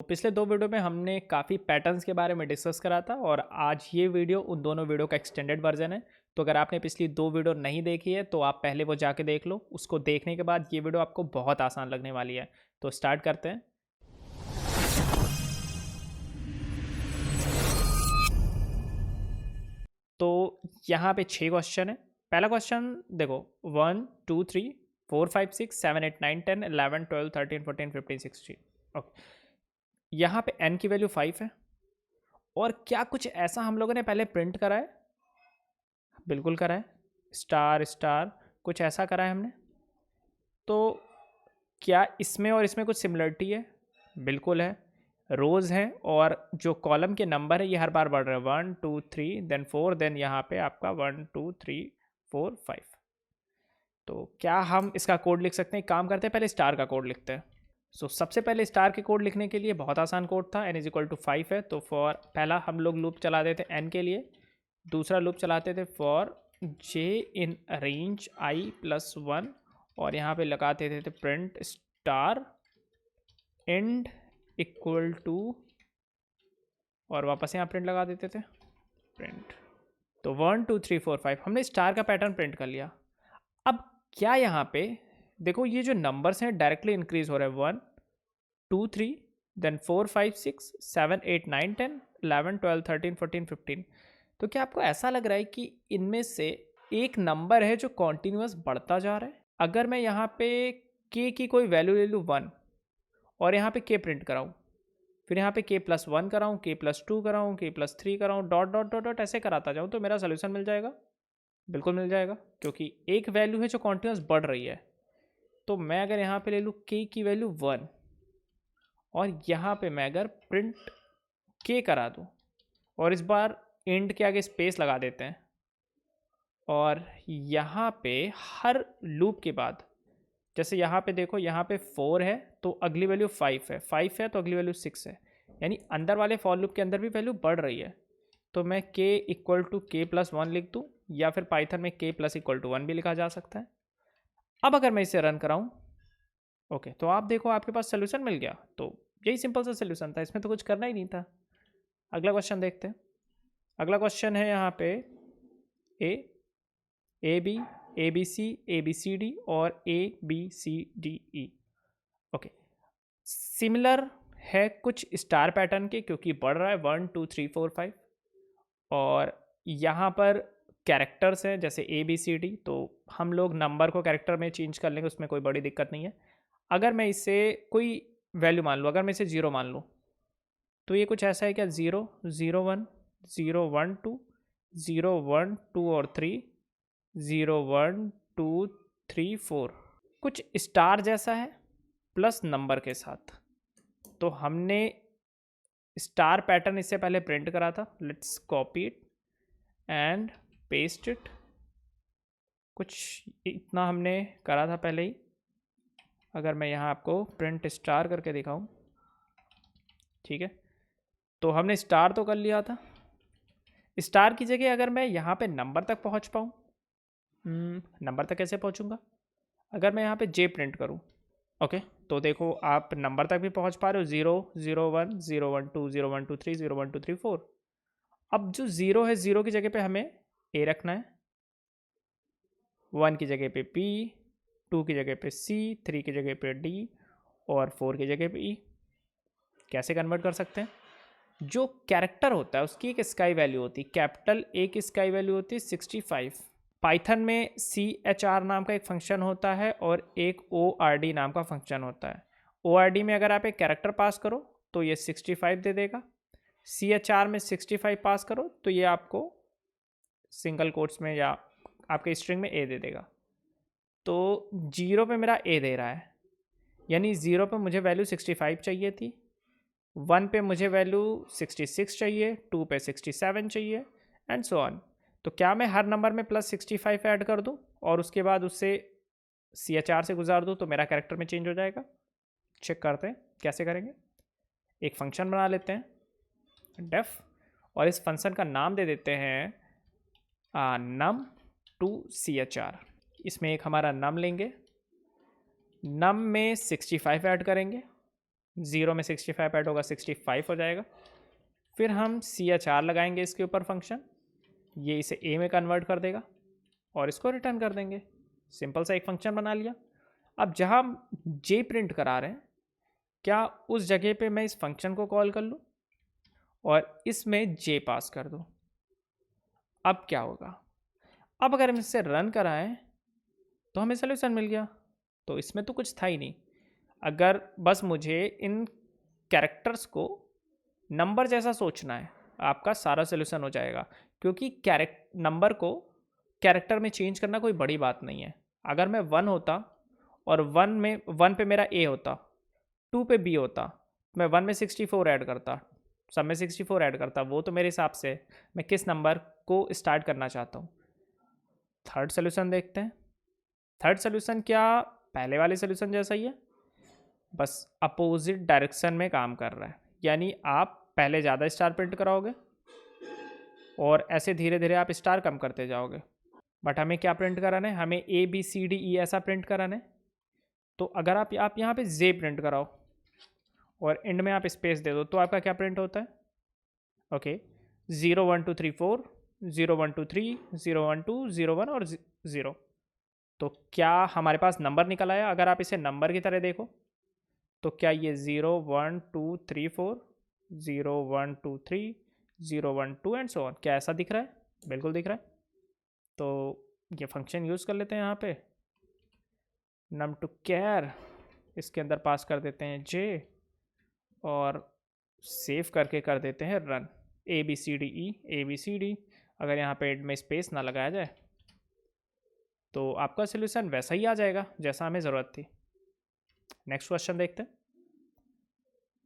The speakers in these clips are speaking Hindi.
पिछले दो वीडियो में हमने काफ़ी पैटर्न्स के बारे में डिस्कस करा था और आज ये वीडियो उन दोनों वीडियो का एक्सटेंडेड वर्जन है। तो अगर आपने पिछली दो वीडियो नहीं देखी है तो आप पहले वो जाके देख लो। उसको देखने के बाद ये वीडियो आपको बहुत आसान लगने वाली है। तो स्टार्ट करते हैं। तो यहाँ पे 6 क्वेश्चन है। पहला क्वेश्चन देखो 1 2 3 4 5 6 7 8 9 10 11 12 13 14 15 16। ओके, यहाँ पे n की वैल्यू 5 है। और क्या कुछ ऐसा हम लोगों ने पहले प्रिंट करा है? बिल्कुल करा है। स्टार स्टार कुछ ऐसा करा है हमने। तो क्या इसमें और इसमें कुछ सिमिलरिटी है? बिल्कुल है। रोज़ हैं और जो कॉलम के नंबर है ये हर बार बढ़ रहे हैं, 1 2 3 देन 4 देन यहाँ पे आपका 1 2 3 4 5। तो क्या हम इसका कोड लिख सकते हैं? काम करते हैं, पहले स्टार का कोड लिखते हैं। सबसे पहले स्टार के कोड लिखने के लिए बहुत आसान कोड था, n इज इक्वल टू 5 है। तो फॉर पहला हम लोग लूप चलाते थे n के लिए, दूसरा लूप चलाते थे for j in range i plus 1 और यहाँ पे लगाते थे print star end equal to और वापस यहाँ प्रिंट लगा देते थे प्रिंट। तो 1 2 3 4 5 हमने स्टार का पैटर्न प्रिंट कर लिया। अब क्या यहाँ पे देखो ये जो नंबर्स हैं डायरेक्टली इंक्रीज हो रहे हैं, 1 2 3 देन 4 5 6 7 8 9 10 11 12 13 14 15। तो क्या आपको ऐसा लग रहा है कि इनमें से एक नंबर है जो कॉन्टिन्यूस बढ़ता जा रहा है? अगर मैं यहाँ पे k की कोई वैल्यू ले लूँ 1 और यहाँ पे k प्रिंट कराऊँ, फिर यहाँ पे k प्लस 1 कराऊँ, k प्लस 2 कराऊँ, k प्लस 3 कराऊँ, डॉट डॉट डॉट डॉट ऐसे कराता जाऊँ, तो मेरा सोल्यूशन मिल जाएगा। बिल्कुल मिल जाएगा, क्योंकि एक वैल्यू है जो कॉन्टिन्यूस बढ़ रही है। तो मैं अगर यहाँ पे ले लूँ k की वैल्यू 1 और यहाँ पे मैं अगर प्रिंट k करा दूँ और इस बार इंड के आगे स्पेस लगा देते हैं और यहाँ पे हर लूप के बाद, जैसे यहाँ पे देखो यहाँ पे 4 है तो अगली वैल्यू 5 है, 5 है तो अगली वैल्यू 6 है, यानी अंदर वाले फॉर लूप के अंदर भी वैल्यू बढ़ रही है। तो मैं k equal to k plus 1 लिख दूँ या फिर पाइथन में k प्लस इक्वल टू 1 भी लिखा जा सकता है। अब अगर मैं इसे रन कराऊँ, ओके, तो आप देखो आपके पास सोल्यूशन मिल गया। तो यही सिंपल सा सोल्यूशन था, इसमें तो कुछ करना ही नहीं था। अगला क्वेश्चन देखते हैं। अगला क्वेश्चन है यहाँ पे A B A B C D और A B C D E. Okay, similar है कुछ स्टार पैटर्न के, क्योंकि बढ़ रहा है 1 2 3 4 5 और यहाँ पर कैरेक्टर्स हैं जैसे ए बी सी डी, तो हम लोग नंबर को कैरेक्टर में चेंज कर लेंगे, उसमें कोई बड़ी दिक्कत नहीं है। अगर मैं इसे कोई वैल्यू मान लूँ, अगर मैं इसे 0 मान लूँ, तो ये कुछ ऐसा है क्या? 0 0 1 0 1 2 0 1 2 और 3 0 1 2 3 4, कुछ स्टार जैसा है प्लस नंबर के साथ। तो हमने स्टार पैटर्न इससे पहले प्रिंट करा था। Let's copy it and paste it. कुछ इतना हमने करा था पहले ही। अगर मैं यहाँ आपको प्रिंट स्टार करके दिखाऊं, ठीक है, तो हमने स्टार तो कर लिया था। स्टार की जगह अगर मैं यहाँ पे नंबर तक पहुँच पाऊँ, नंबर तक कैसे पहुँचूँगा? अगर मैं यहाँ पे जे प्रिंट करूँ, ओके, तो देखो आप नंबर तक भी पहुँच पा रहे हो, 0 0 1 0 1 2 0 1 2 3 0 1 2 3 4। अब जो 0 है, 0 की जगह पे हमें ए रखना है, 1 की जगह पे पी, 2 की जगह पे सी, 3 की जगह पे डी और 4 की जगह पे ई। कैसे कन्वर्ट कर सकते हैं? जो कैरेक्टर होता है उसकी एक स्काई वैल्यू होती है, कैपिटल ए की स्काई वैल्यू होती है 65। पाइथन में CHR नाम का एक फंक्शन होता है और एक ORD नाम का फंक्शन होता है। ORD में अगर आप एक कैरेक्टर पास करो तो ये 65 दे देगा, CHR में 65 पास करो तो ये आपको सिंगल कोट्स में या आपके स्ट्रिंग में ए दे देगा। तो 0 पे मेरा ए दे रहा है, यानी 0 पे मुझे वैल्यू 65 चाहिए थी, 1 पे मुझे वैल्यू 66 चाहिए, 2 पे 67 चाहिए एंड सो ऑन। तो क्या मैं हर नंबर में प्लस 65 ऐड कर दूं और उसके बाद उससे CHR से गुजार दूं तो मेरा कैरेक्टर में चेंज हो जाएगा? चेक करते हैं कैसे करेंगे। एक फंक्शन बना लेते हैं डेफ और इस फंक्शन का नाम दे देते हैं num to CHR। इसमें एक हमारा नम लेंगे, नम में 65 ऐड करेंगे, 0 में 65 ऐड होगा 65 हो जाएगा। फिर हम CHR लगाएंगे इसके ऊपर फंक्शन, ये इसे ए में कन्वर्ट कर देगा और इसको रिटर्न कर देंगे। सिंपल सा एक फंक्शन बना लिया। अब जहाँ हम जे प्रिंट करा रहे हैं, क्या उस जगह पे मैं इस फंक्शन को कॉल कर लूँ और इसमें जे पास कर दूँ। अब क्या होगा, अब अगर हम इससे रन कराएं तो हमें सोल्यूशन मिल गया। तो इसमें तो कुछ था ही नहीं, अगर बस मुझे इन कैरेक्टर्स को नंबर जैसा सोचना है, आपका सारा सोल्यूशन हो जाएगा। क्योंकि नंबर को कैरेक्टर में चेंज करना कोई बड़ी बात नहीं है। अगर मैं 1 होता और 1 पे मेरा ए होता, 2 पे बी होता, मैं 1 में 64 ऐड करता, सब में 64 ऐड करता, वो तो मेरे हिसाब से मैं किस नंबर को स्टार्ट करना चाहता हूँ। थर्ड सोल्यूशन देखते हैं। थर्ड सोल्यूशन क्या पहले वाले सोल्यूशन जैसा ही है, बस अपोजिट डायरेक्शन में काम कर रहा है। यानी आप पहले ज़्यादा स्टार प्रिंट कराओगे और ऐसे धीरे धीरे आप स्टार कम करते जाओगे। बट हमें क्या प्रिंट कराना है, हमें ABCDE ऐसा प्रिंट कराना है। तो अगर आप यहाँ पे जे प्रिंट कराओ और एंड में आप स्पेस दे दो तो आपका क्या प्रिंट होता है, ओके 0 1 2 3 4, 0 1 2 3, 0 1 2, 0 1 और 0। तो क्या हमारे पास नंबर निकल आया। अगर आप इसे नंबर की तरह देखो तो क्या ये 0 1 2 3 4, 0 1 2 3, 0 1 2 एंड सो ऑन, क्या ऐसा दिख रहा है? बिल्कुल दिख रहा है। तो ये फंक्शन यूज़ कर लेते हैं यहाँ पे, num to care, इसके अंदर पास कर देते हैं जे और सेव करके कर देते हैं रन। ABCD अगर यहाँ पे में स्पेस ना लगाया जाए तो आपका सोल्यूशन वैसा ही आ जाएगा जैसा हमें ज़रूरत थी। नेक्स्ट क्वेश्चन देखते हैं।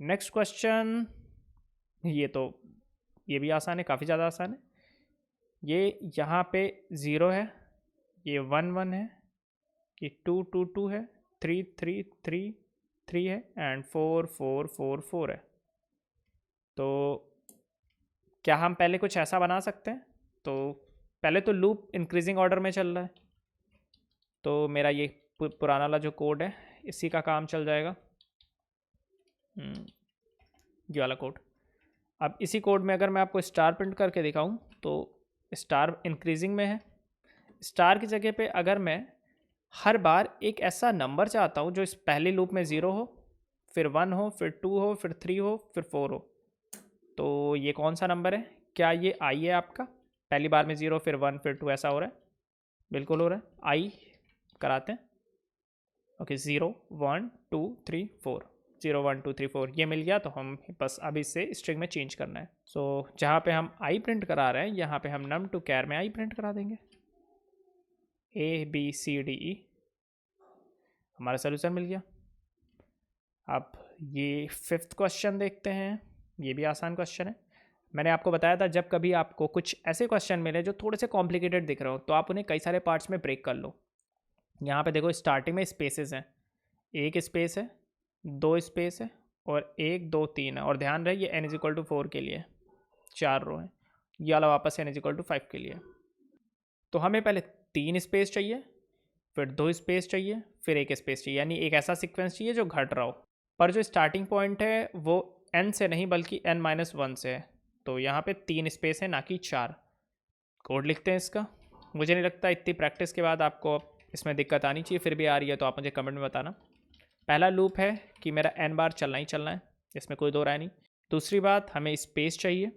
नेक्स्ट क्वेश्चन ये भी आसान है, काफ़ी ज़्यादा आसान है। ये यहाँ पे 0 है, ये 1 1 है, ये 2 2 2 है, 3 3 3 3 है एंड 4 4 4 4 है। तो क्या हम पहले कुछ ऐसा बना सकते हैं? तो पहले तो लूप इंक्रीजिंग ऑर्डर में चल रहा है, तो मेरा ये पुराना वाला जो कोड है इसी का काम चल जाएगा, ये वाला कोड। अब इसी कोड में अगर मैं आपको स्टार प्रिंट करके दिखाऊं तो स्टार इंक्रीजिंग में है। स्टार की जगह पे अगर मैं हर बार एक ऐसा नंबर चाहता हूँ जो इस पहले लूप में 0 हो, फिर 1 हो, फिर 2 हो, फिर 3 हो, फिर 4 हो, तो ये कौन सा नंबर है? क्या ये आई है आपका? पहली बार में 0, फिर 1, फिर 2 ऐसा हो रहा है? बिल्कुल हो रहा है। आई कराते हैं। ओके 0 1 2 3 4, 0 1 2 3 4 ये मिल गया। तो हम बस अब इसे स्ट्रिंग में चेंज करना है। सो जहाँ पे हम आई प्रिंट करा रहे हैं यहाँ पे हम num to care में आई प्रिंट करा देंगे। ABCDE हमारा सोल्यूशन मिल गया। अब ये 5th क्वेश्चन देखते हैं। ये भी आसान क्वेश्चन है। मैंने आपको बताया था जब कभी आपको कुछ ऐसे क्वेश्चन मिले जो थोड़े से कॉम्प्लिकेटेड दिख रहे हो तो आप उन्हें कई सारे पार्ट्स में ब्रेक कर लो। यहाँ पे देखो स्टार्टिंग में स्पेसेस हैं, एक स्पेस है, 2 स्पेस है और 1 2 3 है। और ध्यान रहे ये n=4 के लिए 4 रो है, ये वाला वापस n=5 के लिए। तो हमें पहले 3 स्पेस चाहिए, फिर 2 स्पेस चाहिए, फिर 1 स्पेस चाहिए। यानी एक ऐसा सीक्वेंस चाहिए जो घट रहा हो, पर जो स्टार्टिंग पॉइंट है वो n से नहीं बल्कि n-1 से है। तो यहाँ पे 3 स्पेस है ना कि 4। कोड लिखते हैं इसका। मुझे नहीं लगता इतनी प्रैक्टिस के बाद आपको इसमें दिक्कत आनी चाहिए, फिर भी आ रही है तो आप मुझे कमेंट में बताना। पहला लूप है कि मेरा n बार चलना ही चलना है, इसमें कोई दो राय नहीं। दूसरी बात, हमें स्पेस चाहिए,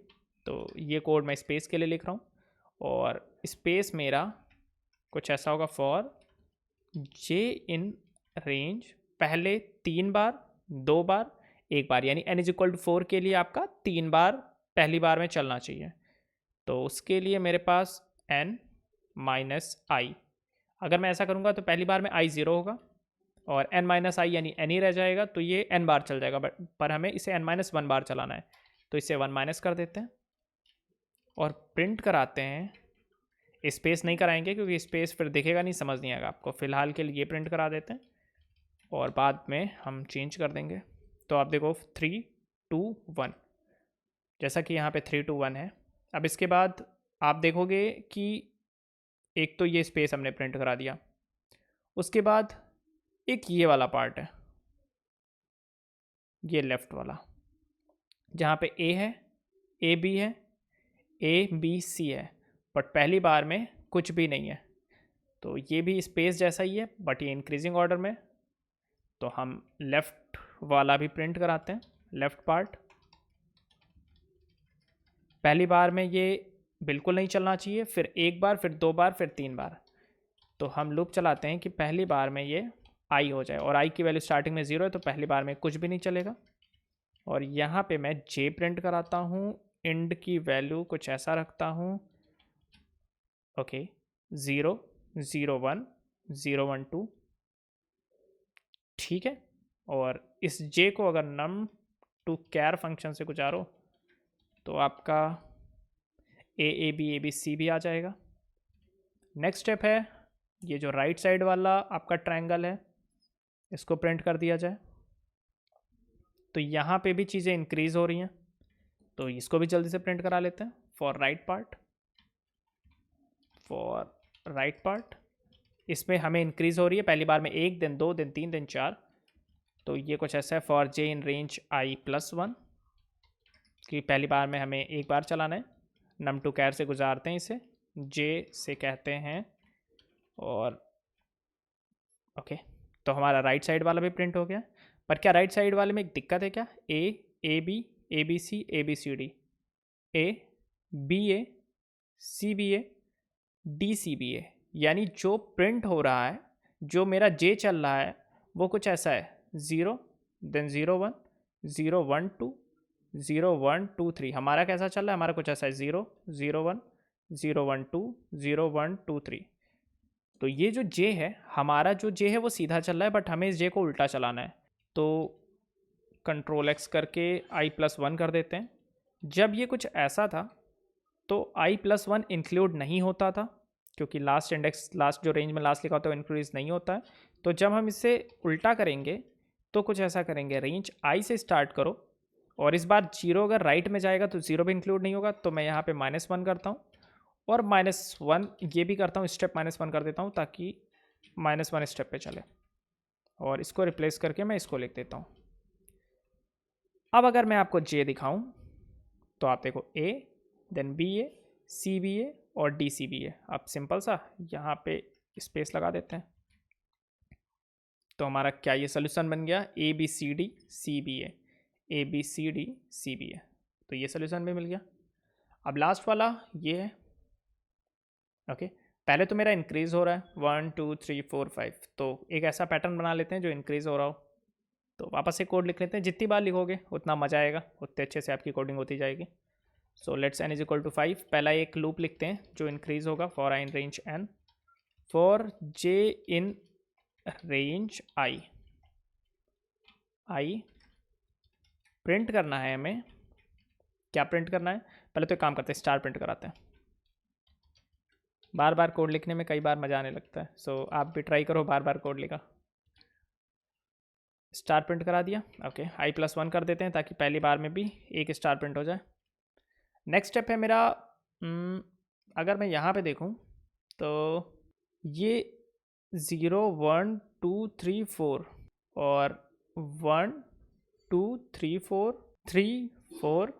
तो ये कोड मैं स्पेस के लिए लिख रहा हूँ। और स्पेस मेरा कुछ ऐसा होगा फॉर जे इन रेंज पहले 3 बार, 2 बार, 1 बार, यानी n=4 के लिए आपका 3 बार पहली बार में चलना चाहिए। तो उसके लिए मेरे पास n-i, अगर मैं ऐसा करूँगा तो पहली बार में i 0 होगा और n-i यानी n ही रह जाएगा, तो ये n बार चल जाएगा। पर हमें इसे n-1 बार चलाना है, तो इसे 1 माइनस कर देते हैं और प्रिंट कराते हैं। स्पेस नहीं कराएंगे क्योंकि स्पेस फिर दिखेगा नहीं, समझ नहीं आएगा आपको। फ़िलहाल के लिए प्रिंट करा देते हैं और बाद में हम चेंज कर देंगे। तो आप देखो 3 2 1, जैसा कि यहाँ पे 3 2 1 है। अब इसके बाद आप देखोगे कि एक तो ये स्पेस हमने प्रिंट करा दिया, उसके बाद एक ये वाला पार्ट है, ये लेफ्ट वाला, जहाँ पे ए है, ए बी है, ए बी सी है, बट पहली बार में कुछ भी नहीं है। तो ये भी स्पेस जैसा ही है बट ये इंक्रीजिंग ऑर्डर में। तो हम लेफ्ट वाला भी प्रिंट कराते हैं, लेफ्ट पार्ट। पहली बार में ये बिल्कुल नहीं चलना चाहिए, फिर एक बार, फिर 2 बार, फिर 3 बार। तो हम लूप चलाते हैं कि पहली बार में ये आई हो जाए, और आई की वैल्यू स्टार्टिंग में 0 है तो पहली बार में कुछ भी नहीं चलेगा। और यहाँ पे मैं जे प्रिंट कराता हूँ, इंड की वैल्यू कुछ ऐसा रखता हूँ, ओके, 0 0 1 0 1 2, ठीक है। और इस जे को अगर नम टू कैर फंक्शन से गुजारो तो आपका ए बी सी भी आ जाएगा। नेक्स्ट स्टेप है ये जो राइट साइड वाला आपका ट्रायंगल है, इसको प्रिंट कर दिया जाए। तो यहाँ पे भी चीज़ें इंक्रीज हो रही हैं, तो इसको भी जल्दी से प्रिंट करा लेते हैं। फॉर राइट पार्ट, इसमें हमें इंक्रीज हो रही है, पहली बार में 1, दिन 2, दिन 3, दिन 4। तो ये कुछ ऐसा है, for J in range i+1, कि पहली बार में हमें एक बार चलाना है, नम टू कैर से गुजारते हैं इसे, जे से कहते हैं। और ओके, तो हमारा राइट साइड वाला भी प्रिंट हो गया। पर क्या राइट साइड वाले में एक दिक्कत है क्या? A B C D, A C B A D C B A, यानी जो प्रिंट हो रहा है, जो मेरा जे चल रहा है, वो कुछ ऐसा है, 0 देन 0 1 0 1 2 0 1 2 3। हमारा कैसा चल रहा है? हमारा कुछ ऐसा है, 0 0 1 0 1 2 0 1 2 3। तो ये जो जे है, हमारा जो जे है वो सीधा चल रहा है, बट हमें इस जे को उल्टा चलाना है। तो कंट्रोल एक्स करके i+1 कर देते हैं। जब ये कुछ ऐसा था तो i+1 इंक्लूड नहीं होता था, क्योंकि लास्ट इंडेक्स, लास्ट जो रेंज में लास्ट लिखा होता है वो इंक्रीज नहीं होता है। तो जब हम इसे उल्टा करेंगे तो कुछ ऐसा करेंगे, रेंज i से स्टार्ट करो, और इस बार 0 अगर राइट में जाएगा तो 0 भी इंक्लूड नहीं होगा। तो मैं यहाँ पे -1 करता हूँ, और -1 ये भी करता हूँ, स्टेप -1 कर देता हूँ ताकि -1 स्टेप पे चले। और इसको रिप्लेस करके मैं इसको लिख देता हूँ। अब अगर मैं आपको जे दिखाऊं तो आप देखो ए, देन बी ए, सी बी ए और डी सी बी ए। अब सिंपल सा यहाँ पे स्पेस लगा देते हैं। तो हमारा क्या ये सोल्यूशन बन गया? A B C D C B A, A B C D C B A. तो ये सोल्यूशन भी मिल गया। अब लास्ट वाला ये है, ओके। पहले तो मेरा इंक्रीज हो रहा है 1 2 3 4 5, तो एक ऐसा पैटर्न बना लेते हैं जो इंक्रीज हो रहा हो। तो वापस से कोड लिख लेते हैं, जितनी बार लिखोगे उतना मज़ा आएगा, उतने अच्छे से आपकी कोडिंग होती जाएगी। So let's n is equal to 5। पहला एक लूप लिखते हैं जो इंक्रीज होगा, for i in range n, for j in range i print करना है हमें। क्या प्रिंट करना है? पहले तो एक काम करते हैं, स्टार प्रिंट कराते हैं। बार बार कोड लिखने में कई बार मज़ा आने लगता है, सो आप भी ट्राई करो बार बार कोड लिखा। स्टार प्रिंट करा दिया, ओके। i+1 कर देते हैं ताकि पहली बार में भी एक स्टार प्रिंट हो जाए। नेक्स्ट स्टेप है मेरा, अगर मैं यहाँ पे देखूँ तो ये 0 1 2 3 4 और 1 2 3 4 3 4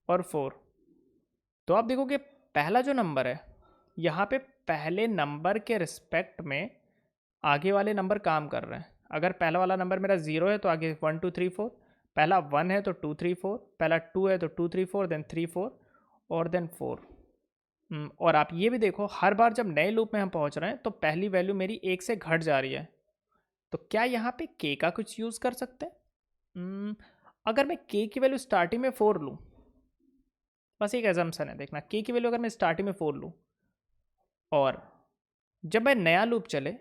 और 4। तो आप देखोगे पहला जो नंबर है, यहाँ पे पहले नंबर के रिस्पेक्ट में आगे वाले नंबर काम कर रहे हैं। अगर पहला वाला नंबर मेरा 0 है तो आगे 1 2 3 4, पहला 1 है तो 2 3 4, पहला 2 है तो 2 3 4, देन 3 4 और देन 4। और आप ये भी देखो, हर बार जब नए लूप में हम पहुंच रहे हैं तो पहली वैल्यू मेरी 1 से घट जा रही है। तो क्या यहाँ पे k का कुछ यूज़ कर सकते हैं? अगर मैं k की वैल्यू स्टार्टिंग में 4 लूँ, बस एक एजम्पशन है, देखना, k की वैल्यू अगर मैं स्टार्टिंग में 4 लूँ और जब मैं नया लूप चले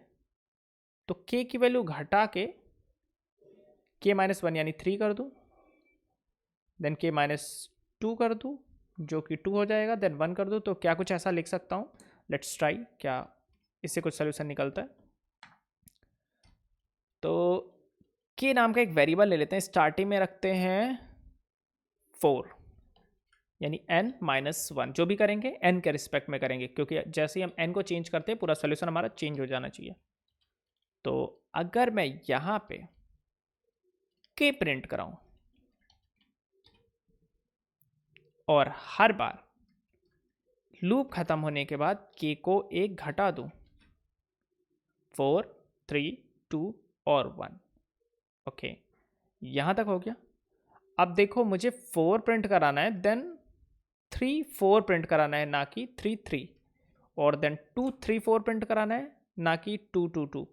तो k की वैल्यू घटा के k-1 यानी 3 कर दूँ, देन k-2 कर दूँ जो कि 2 हो जाएगा, देन 1 कर दूँ। तो क्या कुछ ऐसा लिख सकता हूँ? लेट्स ट्राई, क्या इससे कुछ सोल्यूशन निकलता है? तो k नाम का एक वेरिएबल ले लेते हैं, स्टार्टिंग में रखते हैं 4, यानी n-1। जो भी करेंगे n के रिस्पेक्ट में करेंगे, क्योंकि जैसे ही हम n को चेंज करते हैं पूरा सोल्यूशन हमारा चेंज हो जाना चाहिए। तो अगर मैं यहाँ पे k प्रिंट कराऊँ और हर बार लूप खत्म होने के बाद k को एक घटा दूं, 4, 3, 2 और 1। ओके, यहां तक हो गया। अब देखो मुझे 4 प्रिंट कराना है, देन 3, 4 प्रिंट कराना है, ना कि 3, 3, और देन 2, 3, 4 प्रिंट कराना है, ना कि 2, 2, 2।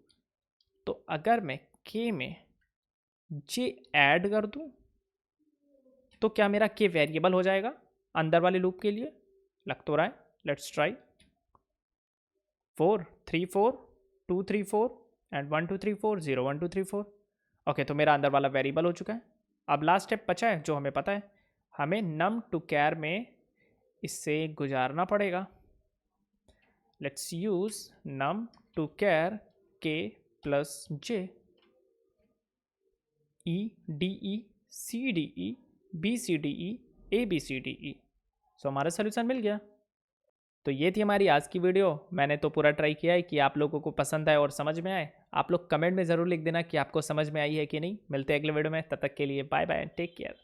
तो अगर मैं k में j ऐड कर दूं तो क्या मेरा k वेरिएबल हो जाएगा अंदर वाले लूप के लिए? लग तो रहा है। Let's try. 4, 3, 4, 2, 3, 4 एंड 1, 2, 3, 4, 0, 1, 2, 3, 4। ओके, तो मेरा अंदर वाला वेरिएबल हो चुका है। अब लास्ट स्टेप बचा है जो हमें पता है, हमें num to char में इससे गुजारना पड़ेगा। Let's use num to char k plus j, e d e c d e b c d e a b c d e। सो हमारा सोल्यूशन मिल गया। तो ये थी हमारी आज की वीडियो। मैंने तो पूरा ट्राई किया है कि आप लोगों को पसंद आए और समझ में आए। आप लोग कमेंट में ज़रूर लिख देना कि आपको समझ में आई है कि नहीं। मिलते हैं अगले वीडियो में, तब तक के लिए बाय बाय, टेक केयर।